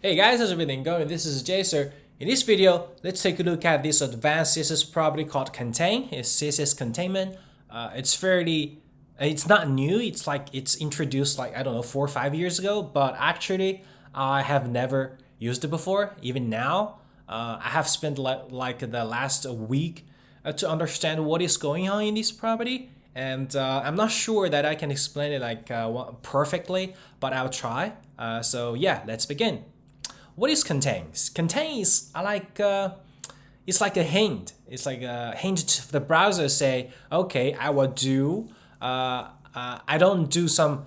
Hey guys, how's everything going? This is JSer. In this video, let's take a look at this advanced CSS property called Contain. It's CSS Containment. It's not new. It's introduced I don't know, 4 or 5 years ago, but actually I have never used it before. Even now, I have spent like the last week to understand what is going on in this property. And I'm not sure that I can explain it perfectly, but I'll try. So yeah, let's begin. What is contains? Contains are it's like a hint. It's like a hint to the browser say, okay, I will do. I don't do some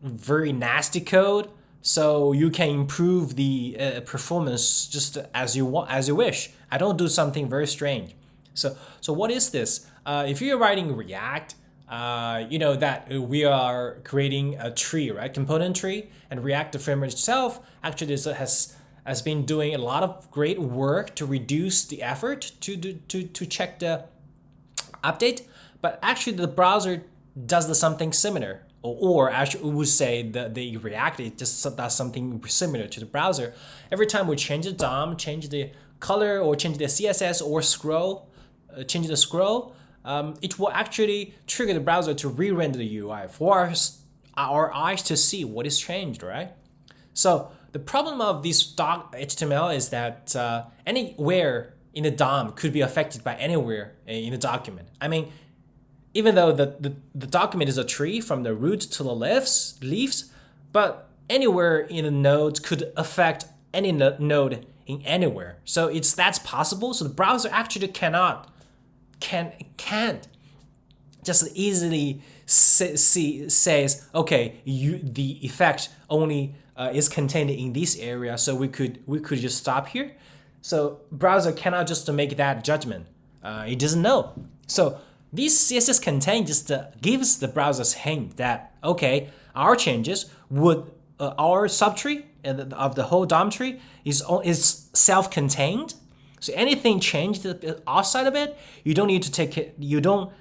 very nasty code, so you can improve the performance just as you want, as you wish. I don't do something very strange. So what is this? If you're writing React, you know that we are creating a tree, right? Component tree, and React, the framework itself, actually has been doing a lot of great work to reduce the effort to check the update. But actually, the browser does something similar, or actually, we would say the React it just does something similar to the browser. Every time we change the DOM, change the color, or change the CSS, or change the scroll. It will actually trigger the browser to re-render the UI for our eyes to see what is changed, right? So the problem of this doc HTML is that anywhere in the DOM could be affected by anywhere in the document. I mean, even though the document is a tree from the root to the leaves, but anywhere in the node could affect any node in anywhere. So that's possible. So the browser actually can't just easily says, okay, the effect only is contained in this area, so we could just stop here. So browser cannot just make that judgment. It doesn't know. So this CSS Contain just gives the browser's hint that, okay, our changes would our subtree of the whole DOM tree is self-contained. So anything changed outside of it, you don't need to take it. You don't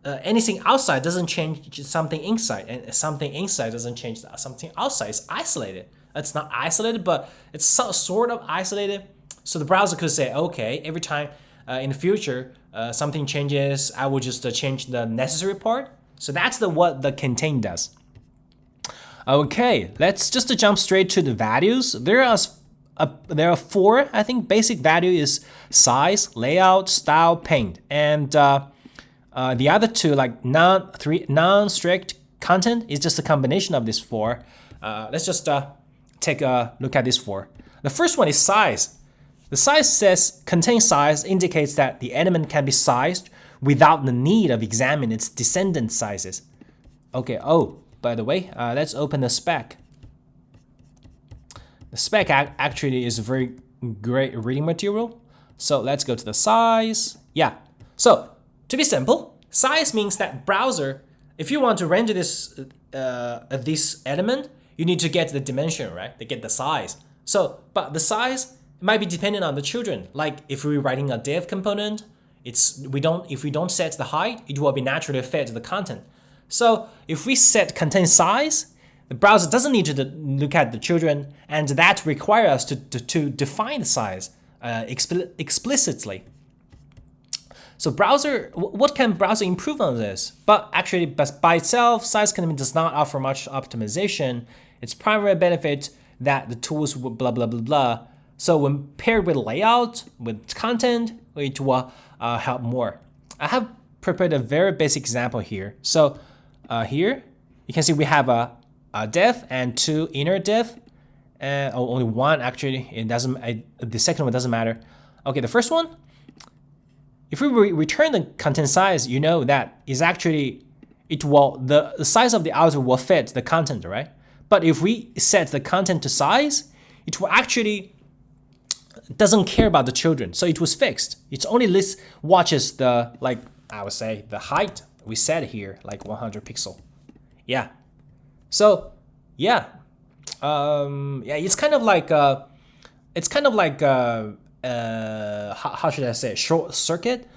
anything outside doesn't change something inside, and something inside doesn't change something outside. It's isolated. It's not isolated, but it's sort of isolated. So the browser could say, okay, every time in the future something changes, I will just change the necessary part. So that's what the contain does. Okay, let's just jump straight to the values. There are 4, I think. Basic value is size, layout, style, paint, and the other 2, like non-strict content, is just a combination of these 4. Let's just take a look at these 4. The first one is size. The size says contain size indicates that the element can be sized without the need of examining its descendant sizes. Okay. Oh, by the way, let's open the spec. The spec actually is a very great reading material. So let's go to the size. Yeah. So to be simple, size means that browser, if you want to render this element, you need to get the dimension, right? To get the size. So, but the size might be dependent on the children. Like if we're writing a div component, if we don't set the height, it will be naturally fed to the content. So if we set contain size, the browser doesn't need to look at the children, and that requires us to define the size explicitly. So what can browser improve on this? But actually, by itself, size containment does not offer much optimization. Its primary benefit that the tools will blah blah blah blah. So when paired with layout, with content, it will help more. I have prepared a very basic example here. So here you can see we have a div and 2 inner div, and only one actually. It doesn't. The second one doesn't matter. Okay, the first one. If we return the content size, you know that is actually the size of the outer will fit the content, right? But if we set the content to size, it will actually doesn't care about the children, so it was fixed. It only watches the, like I would say, the height we set here, like 100 pixel. Yeah. So yeah, it's kind of like how should I say, short circuit.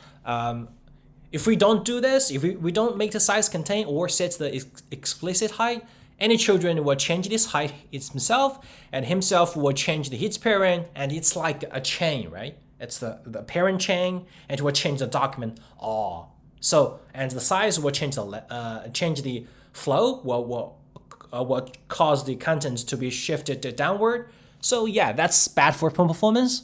If we don't do this, if we don't make the size contain or set the explicit height, any children will change this height himself, and himself will change his parent, and it's like a chain, right? It's the parent chain, and it will change the document all. So, and the size will change the flow, will cause the content to be shifted downward. So yeah, that's bad for performance.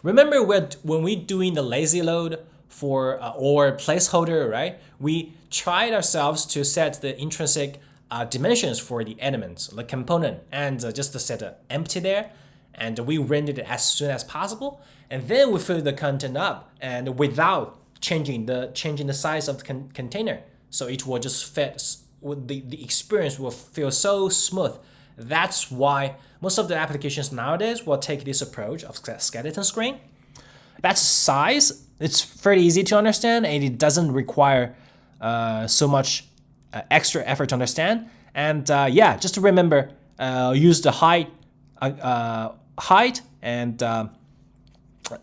Remember when we doing the lazy load for or placeholder, right? We tried ourselves to set the intrinsic dimensions for the elements, the component, and just to set empty there, and we rendered it as soon as possible, and then we fill the content up, and without changing the size of the container, so it will just fit. The experience will feel so smooth. That's why most of the applications nowadays will take this approach of skeleton screen. That's size. It's very easy to understand, and it doesn't require so much extra effort to understand. And yeah, just to remember, use the height and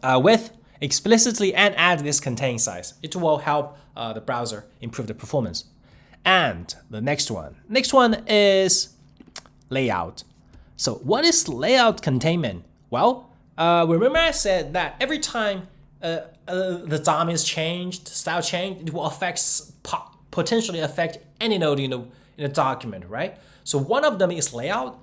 width explicitly, and add this contain size. It will help the browser improve the performance. And the next one is layout. So what is layout containment? Well, remember I said that every time the DOM is changed, style changed, it will potentially affect any node in a document, right? So one of them is layout.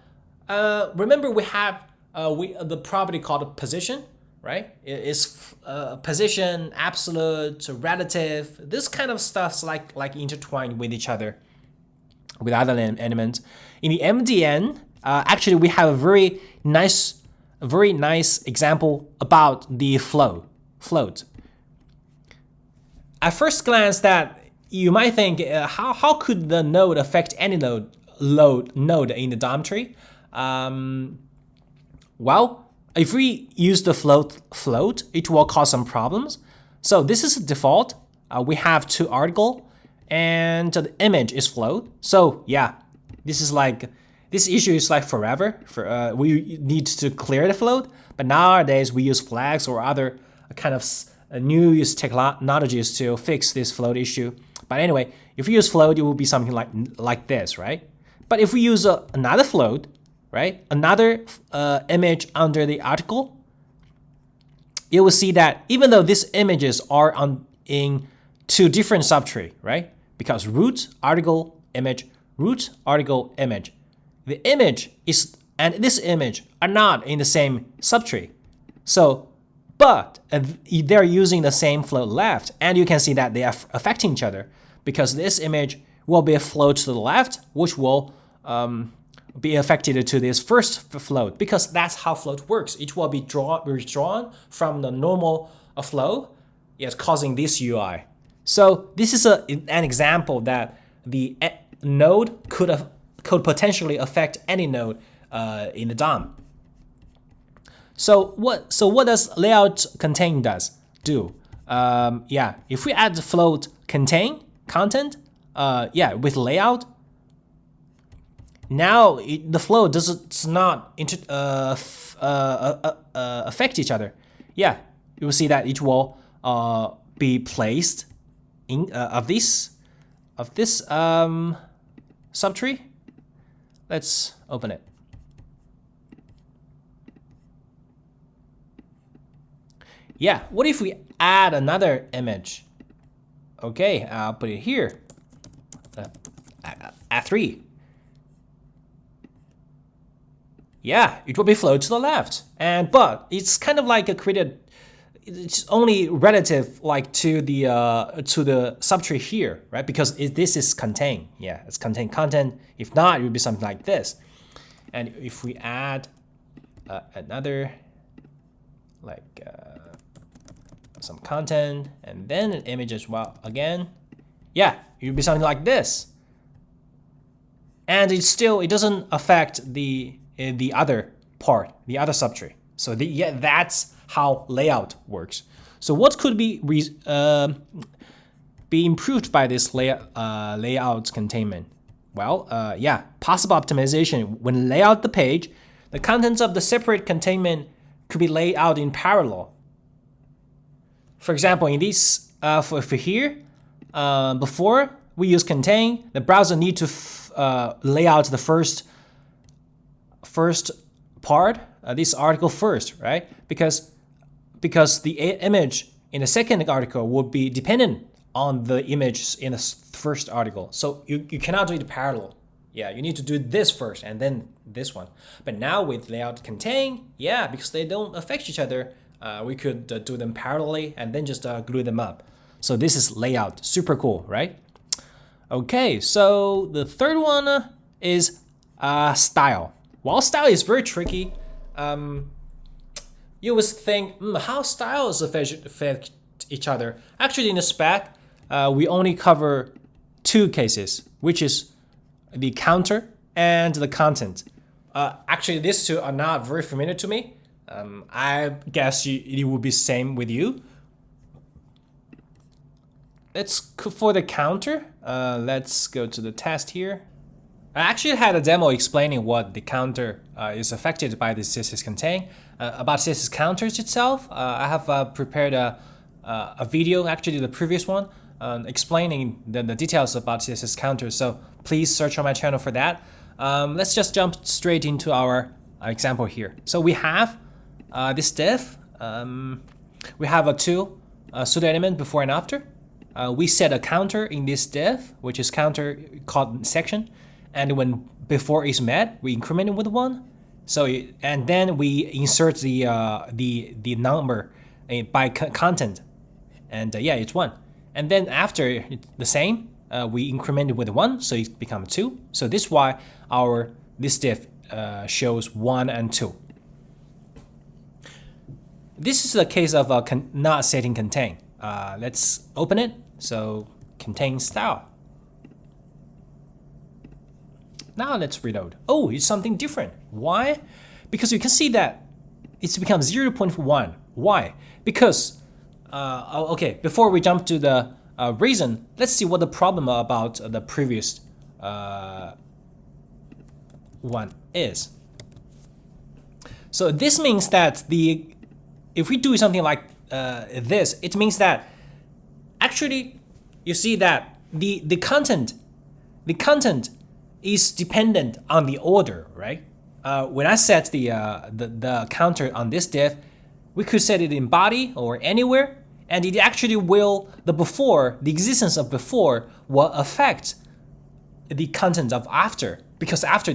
Remember we have the property called position, right? It's position, absolute, relative. This kind of stuff's like intertwined with each other, with other elements. In the MDN, actually we have a very nice example about the float. At first glance, that you might think, how could the node affect any node in the DOM tree? Well, if we use the float, it will cause some problems. So this is a default. We have two article, and the image is float. So yeah, this issue is like forever. We need to clear the float, but nowadays we use flags or other kind of new technologies to fix this float issue. But anyway, if we use float, it will be something like this, right? But if we use another float, right, another image under the article, you will see that even though these images are in two different subtree, right? Because root, article, image, root, article, image. The image is and this image are not in the same subtree. So, but they're using the same float left, and you can see that they are affecting each other because this image will be a float to the left, which will be affected to this first float, because that's how float works. It will be withdrawn from the normal flow, yes, causing this UI. So this is an example that the node could potentially affect any node in the DOM. So what does layout contain do? Yeah, if we add the float contain content, yeah, with layout, now the flow does not affect each other. Yeah, you will see that it will be placed in of this subtree. Let's open it. Yeah, what if we add another image? Okay, I'll put it here. At 3. Yeah, it will be flowed to the left, but it's kind of like it's only relative like to the subtree here, right? Because this is contain. Yeah, it's contain content. If not, it would be something like this. And if we add another like some content and then an image as well again, yeah, it would be something like this. And it doesn't affect the other part, the other subtree. So yeah, that's how layout works. So what could be improved by this layout containment? Well, yeah, possible optimization. When lay out the page, the contents of the separate containment could be laid out in parallel. For example, in this, for here, before we use contain, the browser need to lay out the first part, this article first, right? Because the image in the second article would be dependent on the image in the first article. So you cannot do it parallel. Yeah, you need to do this first and then this one. But now with layout contain, yeah, because they don't affect each other, we could do them parallelly and then just glue them up. So this is layout, super cool, right? Okay, so the third one is style. While style is very tricky, you always think how styles affect each other. Actually, in the spec, we only cover two cases, which is the counter and the content. Actually, these two are not very familiar to me. I guess it would be same with you. For the counter, let's go to the test here. I actually had a demo explaining what the counter is affected by the CSS Contain. About CSS counters itself, I have prepared a video, actually the previous one, explaining the details about CSS counters. So please search on my channel for that. Let's just jump straight into our example here. So we have this div. We have a pseudo element before and after. We set a counter in this div, which is counter called section. And when before is met, we increment it with 1. So and then we insert the number by content, and yeah, it's 1. And then after the same, we increment it with 1, so it becomes 2. So this is why this div shows 1 and 2. This is a case of not setting contain. Let's open it. So contain style. Now let's reload. Oh, it's something different. Why? Because you can see that it's become 0.1. Why? Because, okay, before we jump to the reason, let's see what the problem about the previous one is. So this means that if we do something like this, it means that actually you see that the content is dependent on the order, right? When I set the counter on this div, we could set it in body or anywhere, and it actually will the existence of before will affect the content of after, because after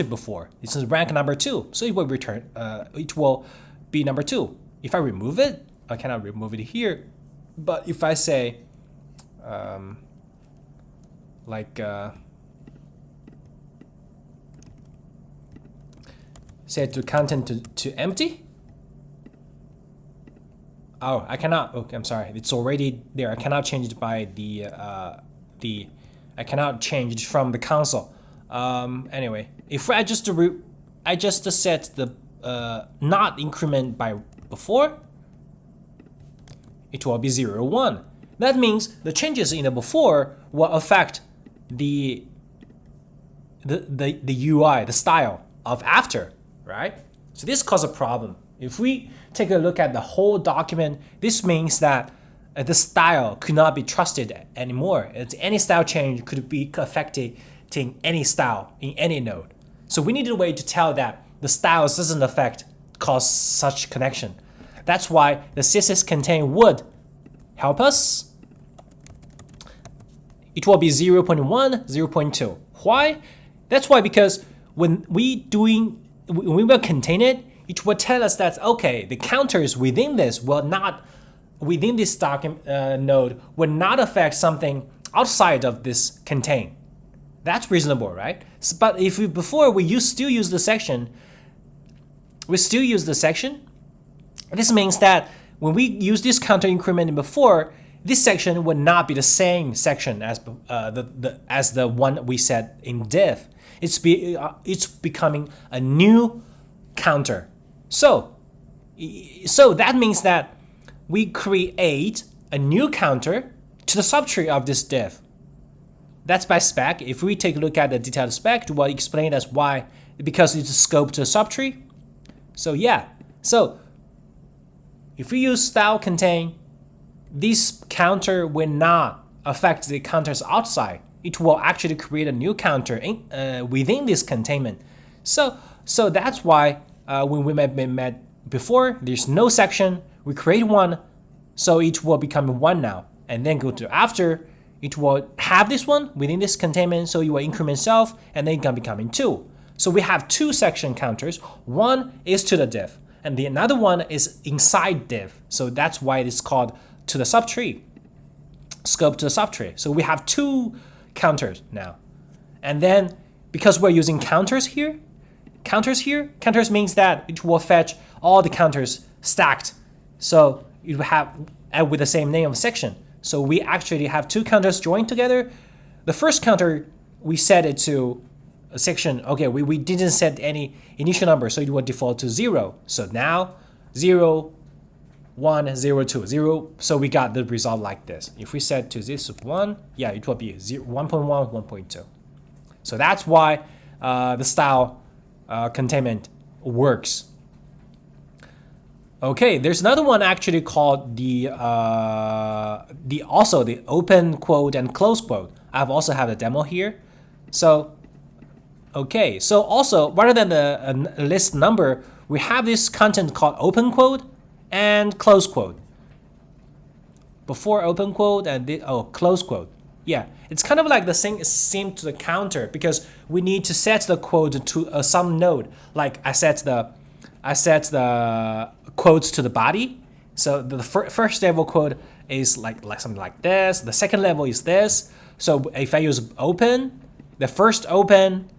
before, this is rank number 2, so it will return. It will be number 2. If I remove it, I cannot remove it here, but if I say set to content to empty. Oh, I cannot. Okay, I'm sorry. It's already there. I cannot change it by I cannot change it from the console. Anyway, if I just set the not increment by before, it will be 0, 1. That means the changes in the before will affect the UI, the style of after. Right? So this causes a problem. If we take a look at the whole document, this means that the style could not be trusted anymore. Any style change could be affecting any style in any node. So we need a way to tell that the styles doesn't cause such connection. That's why the CSS Contain would help us. It will be 0.1, 0.2. Why? That's why, because when we will contain it, it will tell us that, okay, the counters within this document node will not affect something outside of this contain. That's reasonable, right? So, but if before we still use the section, this means that when we use this counter increment before, this section would not be the same section as the one we set in div. It's becoming a new counter. So that means that we create a new counter to the subtree of this div. That's by spec. If we take a look at the detailed spec, it will explain us why, because it's scoped to subtree. So yeah, so if we use style contain, this counter will not affect the counters outside. it will actually create a new counter within this containment. So that's why when we met before, there's no section, we create one, so it will become 1 now. And then go to after, it will have this one within this containment, so you will increment self, and then it can become 2. So we have 2 section counters. One is to the div, and the another one is inside div. So that's why it's called to the subtree, scope to the subtree. So we have 2 counters now. And then because we're using counters means that it will fetch all the counters stacked. So you have with the same name of section. So we actually have 2 counters joined together. The first counter, we set it to a section. Okay, we didn't set any initial number, so it will default to 0. So now 0, 1, 0, 2, 0. So we got the result like this. If we set to this 1, yeah, it will be 0, 1.1, 1.2. So that's why the style containment works. Okay, there's another one actually called the open quote and close quote. I've also have a demo here. So okay, so also rather than a list number, we have this content called open quote and close quote. Before open quote and close quote. Yeah, it's kind of like the same to the counter, because we need to set the quote to some node. Like I set the quotes to the body. So the first level quote is like something like this. The second level is this. So if I use open, the first open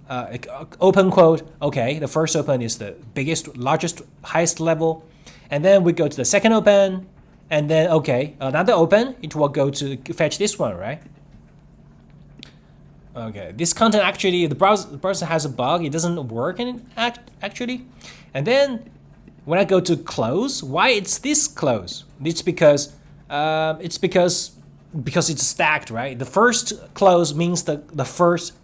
quote, okay, the first open is the biggest, largest, highest level. And then we go to the second open, and then, okay, another open, it will go to fetch this one, right? Okay, this content actually, the browser has a bug. It doesn't work actually. And then when I go to close, why it's this close? It's because it's stacked, right? The first close means the first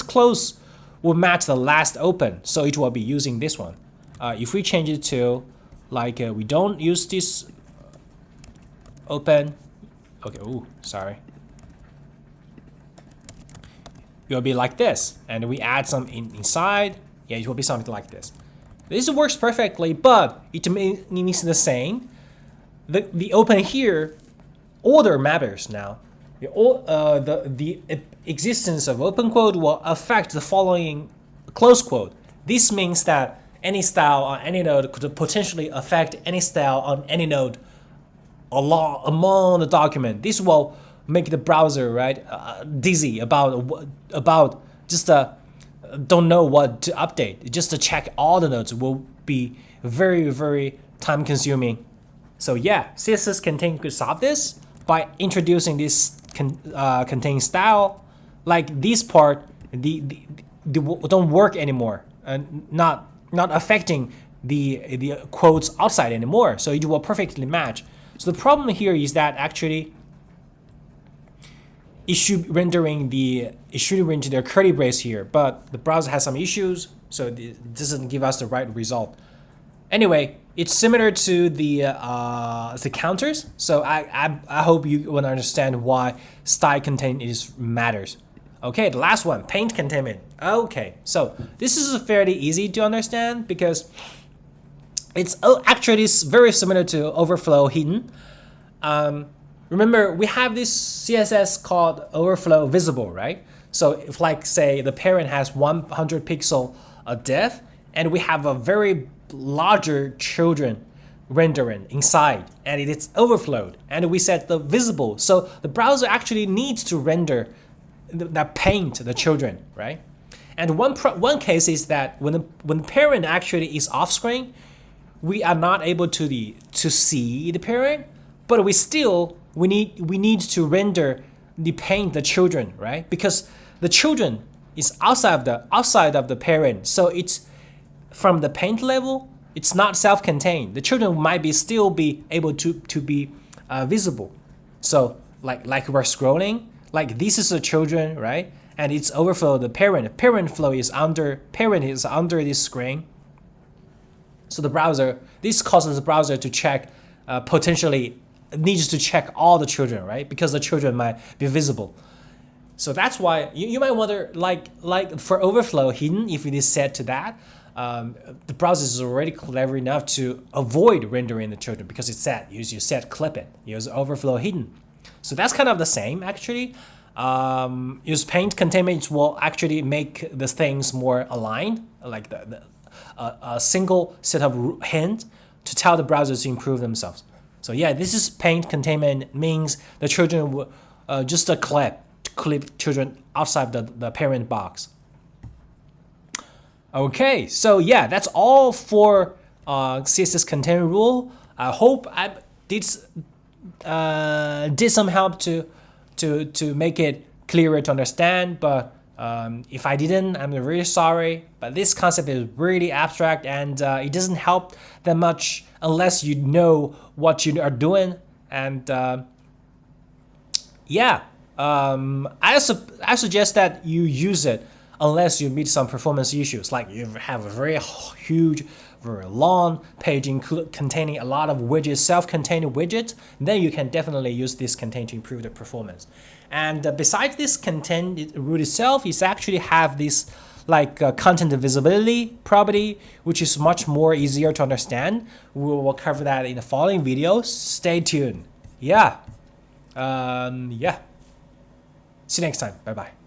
close will match the last open, so it will be using this one. If we change it to like we don't use this open, okay, ooh, sorry. It will be like this, and we add some inside. Yeah, it will be something like this. This works perfectly, but it means the same. The open here, order matters now. The existence of open quote will affect the following close quote. This means that any style on any node could potentially affect any style on any node among the document. This will make the browser, right, dizzy about just don't know what to update. Just to check all the nodes will be very, very time consuming. So yeah, CSS Contain could solve this by introducing this contain style. Like this part, the don't work anymore, and not affecting the quotes outside anymore. So it will perfectly match. So the problem here is that actually it should render the curly brace here, but the browser has some issues, so it doesn't give us the right result. Anyway, it's similar to the counters, so I hope you will understand why style contain matters. Okay, the last one, paint containment. Okay, so this is fairly easy to understand because it's actually very similar to overflow hidden. Remember, we have this CSS called overflow visible, right? So if, like, say the parent has 100 pixel depth, and we have a very larger children rendering inside, and it is overflowed, and we set the visible. So the browser actually needs to render that paint the children, right? And one case is that when the parent actually is off screen, we are not able to see the parent, but we need to render the paint the children, right? Because the children is outside of the parent, so it's from the paint level, it's not self-contained. The children might still be able to be visible. So like we're scrolling, like this is the children, right? And it's overflow the parent. Parent is under this screen. So this causes the browser to check potentially needs to check all the children, right? Because the children might be visible. So that's why you might wonder, like for overflow hidden, if it is set to that, the browser is already clever enough to avoid rendering the children because it's set. You set clip it, use overflow hidden. So that's kind of the same actually. Use paint containment will actually make the things more aligned, like a single set of hint to tell the browser to improve themselves. So yeah, this is paint containment, means the children will just a clip children outside the parent box. Okay, so yeah, that's all for CSS Contain rule. I hope I did some help to make it clearer to understand, but if I didn't, I'm really sorry. But this concept is really abstract, and it doesn't help that much unless you know what you are doing. And yeah, I suggest that you use it unless you meet some performance issues, like you have a very huge, very long page containing a lot of widgets, self-contained widgets, then you can definitely use this contain to improve the performance. And besides this contain root itself, it actually have this like content visibility property, which is much more easier to understand. We will cover that in the following videos. Stay tuned. Yeah. Yeah. See you next time. Bye-bye.